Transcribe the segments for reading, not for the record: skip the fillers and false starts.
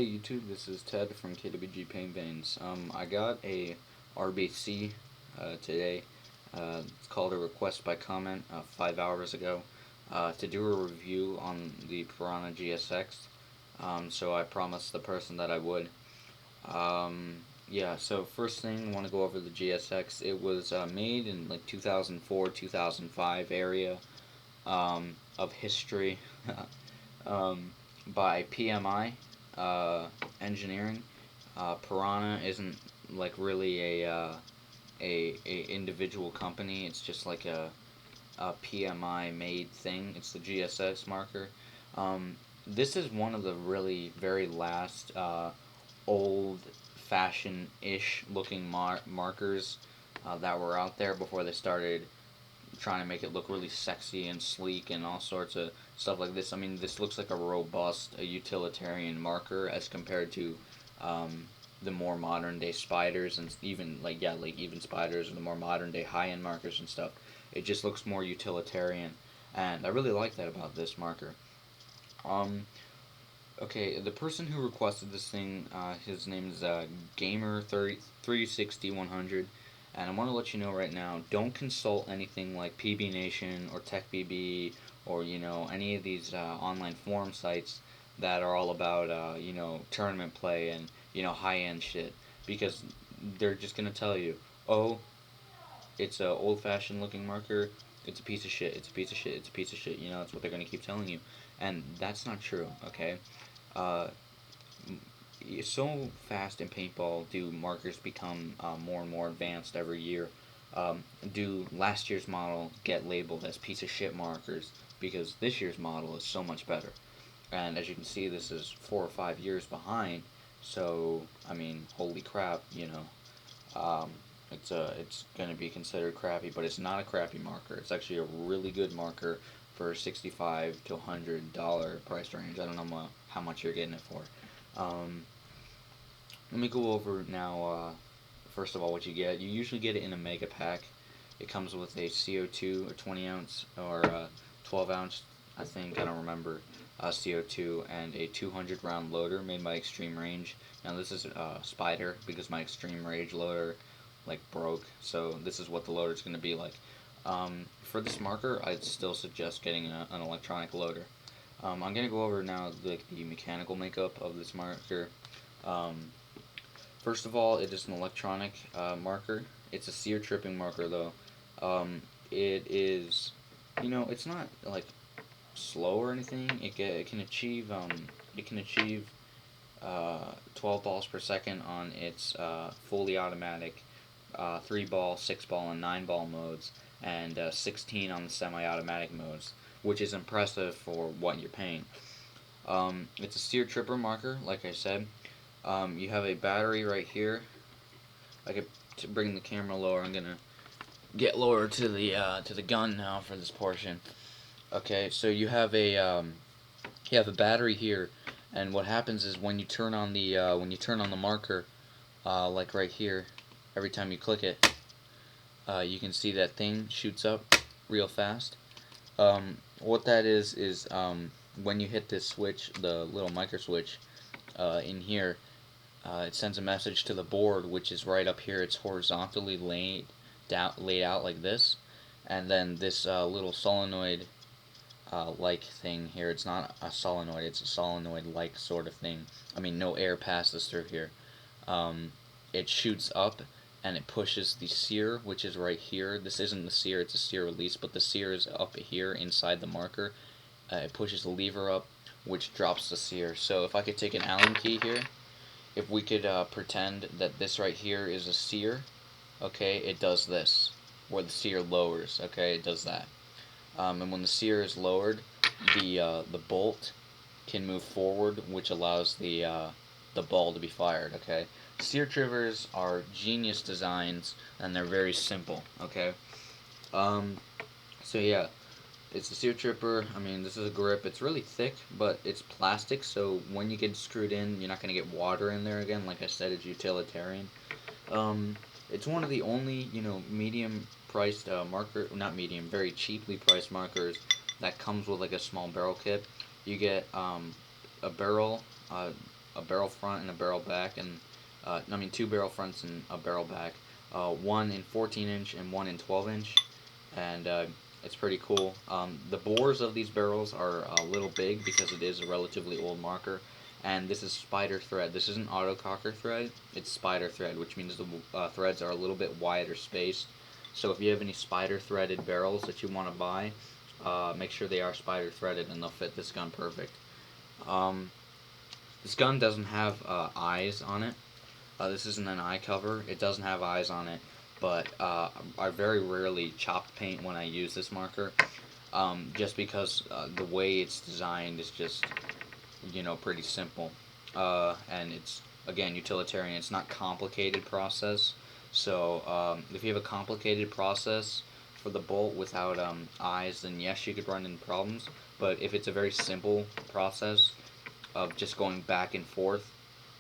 Hey YouTube, this is Ted from KWG Paint Veins. I got a RBC today. It's called a request by comment 5 hours ago to do a review on the Piranha GSX. So I promised the person that I would. Yeah, so first thing, I want to go over the GSX. It was made in like 2004, 2005 area of history. um, by PMI engineering. Piranha isn't like really a individual company. It's just like a PMI made thing. It's the GSX marker. This is one of the really very last old fashioned ish looking markers that were out there before they started trying to make it look really sexy and sleek and all sorts of stuff like this. I mean, this looks like a robust, a utilitarian marker as compared to the more modern day spiders and even like even spiders and the more modern day high end markers and stuff. It just looks more utilitarian, and I really like that about this marker. Um, okay, the person who requested this thing, his name is Gamer 360 100. And I want to let you know right now, don't consult anything like PB Nation or TechBB or any of these online forum sites that are all about tournament play and high end shit, because they're just gonna tell you, oh, it's a old fashioned looking marker, it's a piece of shit, it's a piece of shit, it's a piece of shit. That's what they're gonna keep telling you, and that's not true. Okay, uh, so fast in paintball do markers become more and more advanced every year. Do last year's model get labeled as piece of shit markers because this year's model is so much better? And as you can see, this is 4 or 5 years behind. So I mean, holy crap, it's gonna be considered crappy, but it's not a crappy marker. It's actually a really good marker for $65 to $100 price range. I don't know how much you're getting it for. Um, Let me go over now. First of all, what you get. You usually get it in a mega pack. It comes with a CO2 or 20 ounce or 12 ounce, I think, I don't remember, CO2 and a 200 round loader made by Extreme Range. Now this is Spider because my Extreme Range loader broke, so this is what the loader is going to be like. For this marker, I'd still suggest getting an electronic loader. I'm going to go over now the mechanical makeup of this marker. Um, First of all, it is an electronic marker. It's a sear tripping marker though. It is, it's not like slow or anything. It can achieve 12 balls per second on its fully automatic 3 ball, 6 ball, and 9 ball modes, and 16 on the semi-automatic modes, which is impressive for what you're paying. It's a sear tripper marker, like I said. You have a battery right here. To bring the camera lower, I'm gonna get lower to the gun now for this portion. Okay, so you have a battery here, and what happens is when you turn on the marker, like right here, every time you click it, you can see that thing shoots up real fast. What that is when you hit this switch, the little micro switch in here. It sends a message to the board, which is right up here. It's horizontally laid out like this, and then this little solenoid like thing here. It's not a solenoid; it's a solenoid-like sort of thing. I mean, no air passes through here. It shoots up and it pushes the sear, which is right here. This isn't the sear; it's a sear release, but the sear is up here inside the marker. It pushes the lever up, which drops the sear. So if I could take an Allen key here. If we could pretend that this right here is a sear, okay, it does this. Where the sear lowers, okay, it does that. And when the sear is lowered, the bolt can move forward, which allows the ball to be fired, okay. Sear triggers are genius designs, and they're very simple, okay. So yeah. It's a sear tripper. I mean, this is a grip. It's really thick, but it's plastic, so when you get screwed in, you're not going to get water in there again. Like I said, it's utilitarian. It's one of the only, medium priced not medium, very cheaply priced markers that comes with like a small barrel kit. You get a barrel, a a barrel front and a barrel back, and I mean 2 barrel fronts and a barrel back, one in 14-inch and one in 12-inch, and it's pretty cool. The bores of these barrels are a little big because it is a relatively old marker, and this is spider thread. This isn't autococker thread, it's spider thread, which means the threads are a little bit wider spaced. So if you have any spider threaded barrels that you want to buy, make sure they are spider threaded and they'll fit this gun perfect. This gun doesn't have eyes on it. This isn't an eye cover. It doesn't have eyes on it, but I very rarely chop paint when I use this marker, just because the way it's designed is just, pretty simple, and it's, again, utilitarian. It's not complicated process. So if you have a complicated process for the bolt without eyes, then yes, you could run into problems. But if it's a very simple process of just going back and forth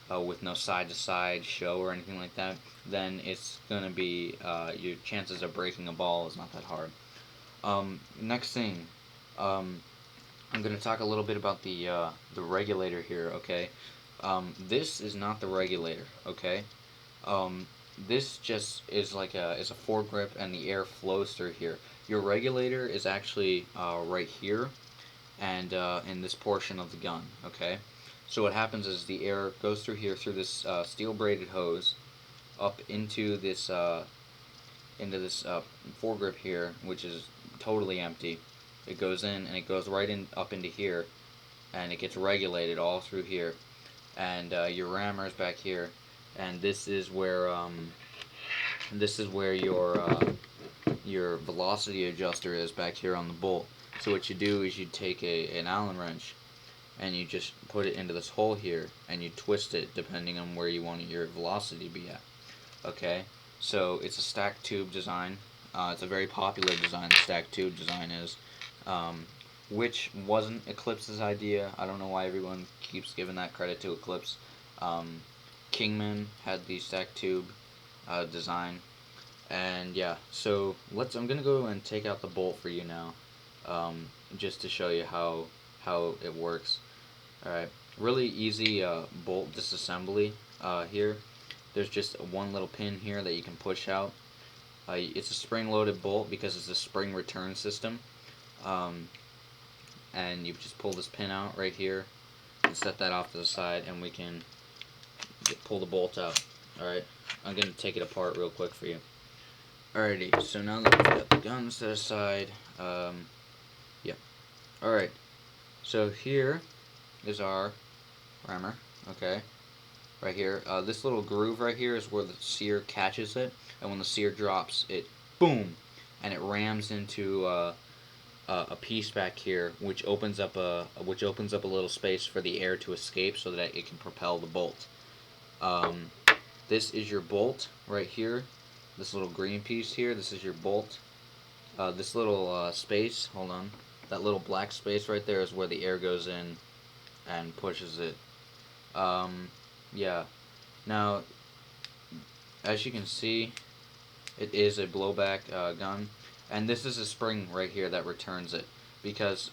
with no side-to-side show or anything like that, then it's going to be, your chances of breaking a ball is not that hard. Next thing, I'm going to talk a little bit about the regulator here, okay? This is not the regulator, okay? This just is like is a foregrip, and the air flows through here. Your regulator is actually right here, and in this portion of the gun, okay? So what happens is the air goes through here, through this steel braided hose, up into this foregrip here, which is totally empty. It goes in, and it goes right in up into here, and it gets regulated all through here. And your rammer is back here, and this is where your velocity adjuster is, back here on the bolt. So what you do is you take an Allen wrench, and you just put it into this hole here, and you twist it depending on where you want your velocity to be at. Okay, so it's a stacked tube design. It's a very popular design, the stacked tube design is, which wasn't Eclipse's idea. I don't know why everyone keeps giving that credit to Eclipse. Kingman had the stacked tube design, and yeah. So I'm gonna go and take out the bolt for you now, just to show you how it works. All right, really easy bolt disassembly here. There's just one little pin here that you can push out. It's a spring-loaded bolt because it's a spring return system. And you just pull this pin out right here and set that off to the side, and we can pull the bolt out. Alright, I'm going to take it apart real quick for you. Alrighty, so now that we've got the gun set aside, yeah. Alright, so here is our rammer, okay, right here. This little groove right here is where the sear catches it, and when the sear drops, it, boom, and it rams into a piece back here, which opens up a little space for the air to escape so that it can propel the bolt. This is your bolt right here. This little green piece here, this is your bolt. This little space, hold on, that little black space right there is where the air goes in and pushes it. Yeah. Now, as you can see, it is a blowback gun, and this is a spring right here that returns it, because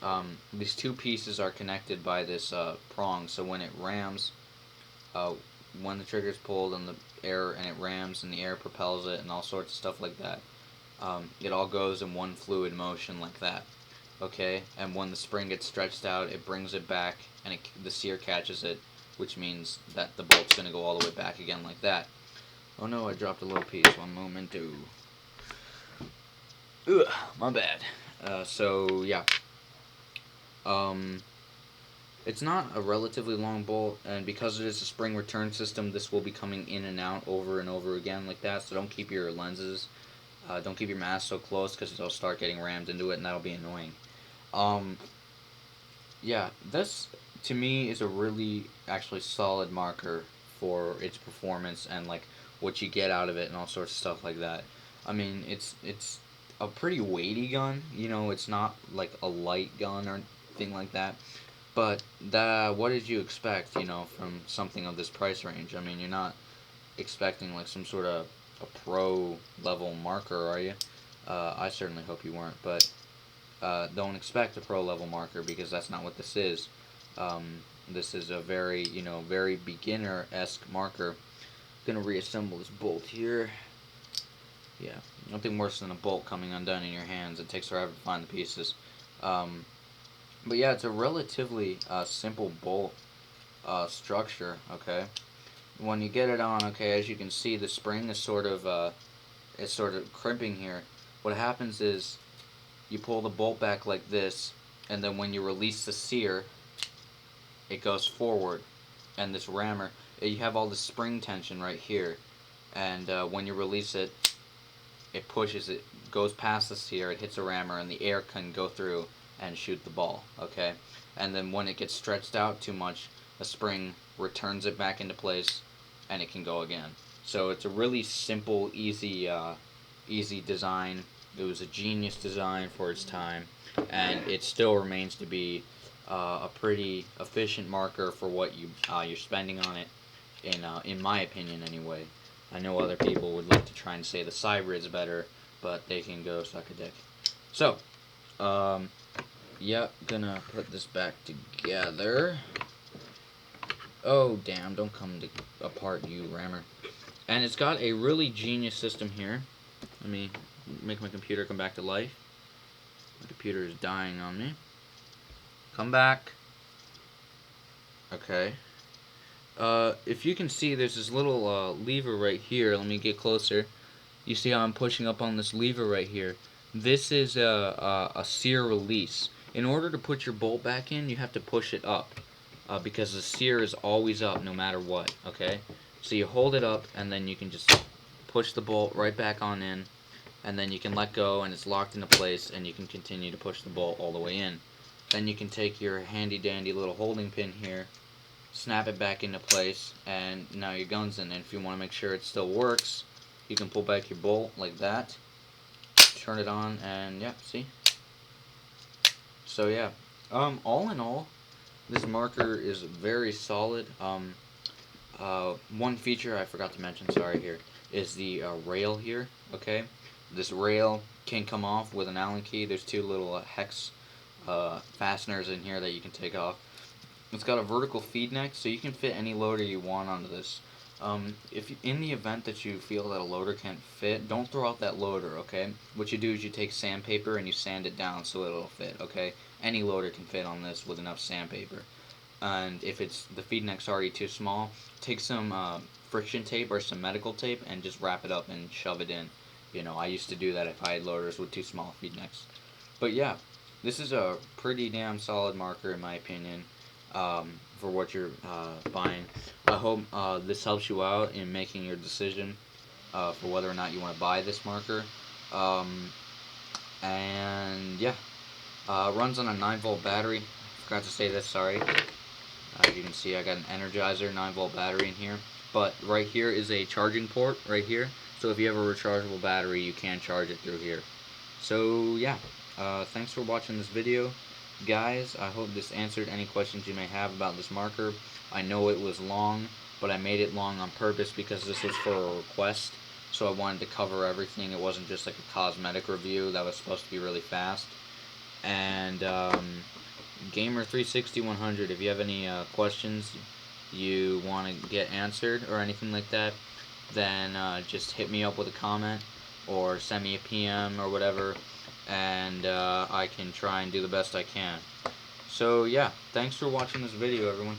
these two pieces are connected by this prong. So when it rams, when the trigger is pulled and it rams and the air propels it and all sorts of stuff like that, it all goes in one fluid motion like that. Okay, and when the spring gets stretched out, it brings it back, and the sear catches it, which means that the bolt's going to go all the way back again like that. Oh no, I dropped a little piece. One moment, too. Ugh, my bad. So, yeah. It's not a relatively long bolt, and because it is a spring return system, this will be coming in and out over and over again like that, so don't keep your lenses, don't keep your mask so close, because they'll start getting rammed into it, and that'll be annoying. Yeah, this, to me, is a really, actually solid marker for its performance and, like, what you get out of it and all sorts of stuff like that. I mean, it's a pretty weighty gun, it's not, like, a light gun or anything like that. But what did you expect, from something of this price range? I mean, you're not expecting, like, some sort of a pro-level marker, are you? I certainly hope you weren't, but don't expect a pro-level marker, because that's not what this is. This is a very, very beginner-esque marker. Gonna reassemble this bolt here. Yeah, nothing worse than a bolt coming undone in your hands. It takes forever to find the pieces. But yeah, it's a relatively simple bolt structure. Okay, when you get it on, okay, as you can see, the spring is sort of crimping here. What happens is you pull the bolt back like this, and then when you release the sear, it goes forward, and this rammer, you have all the spring tension right here, and when you release it, it pushes it, goes past the sear, it hits a rammer, and the air can go through and shoot the ball. Okay, and then when it gets stretched out too much, a spring returns it back into place, and it can go again. So it's a really simple, easy design. It was a genius design for its time, and it still remains to be a pretty efficient marker for what you're spending on it. In my opinion, anyway. I know other people would like to try and say the Cybrid's better, but they can go suck a dick. So, yeah, gonna put this back together. Oh, damn, don't come apart, you rammer. And it's got a really genius system here. Let me make my computer come back to life. My computer is dying on me. Come back. Okay. If you can see, there's this little lever right here. Let me get closer. You see how I'm pushing up on this lever right here? This is a sear release. In order to put your bolt back in, you have to push it up. Because the sear is always up no matter what, okay? So you hold it up, and then you can just push the bolt right back on in, and then you can let go, and it's locked into place, and you can continue to push the bolt all the way in. Then you can take your handy-dandy little holding pin here, snap it back into place, and now your gun's in. And if you want to make sure it still works, you can pull back your bolt like that, turn it on, and yeah, see? So yeah, all in all, this marker is very solid. One feature I forgot to mention, sorry, here, is the rail here, okay? This rail can come off with an Allen key. There's two little hex fasteners in here that you can take off. It's got a vertical feed neck, so you can fit any loader you want onto this. If in the event that you feel that a loader can't fit, don't throw out that loader, okay? What you do is you take sandpaper and you sand it down so it'll fit, okay? Any loader can fit on this with enough sandpaper. And if the feed neck's already too small, take some friction tape or some medical tape and just wrap it up and shove it in. I used to do that if I had loaders with too small feed necks. But yeah, this is a pretty damn solid marker in my opinion. For what you're buying. I hope this helps you out in making your decision for whether or not you want to buy this marker. And yeah, runs on a 9-volt battery. Forgot to say this, sorry. As you can see, I got an Energizer 9-volt battery in here. But right here is a charging port right here. So if you have a rechargeable battery, you can charge it through here. So yeah, thanks for watching this video. Guys, I hope this answered any questions you may have about this marker. I know it was long, but I made it long on purpose because this was for a request. So I wanted to cover everything. It wasn't just like a cosmetic review that was supposed to be really fast. And Gamer360-100, if you have any questions you want to get answered or anything like that, then just hit me up with a comment or send me a PM or whatever, and I can try and do the best I can. So yeah, thanks for watching this video, everyone.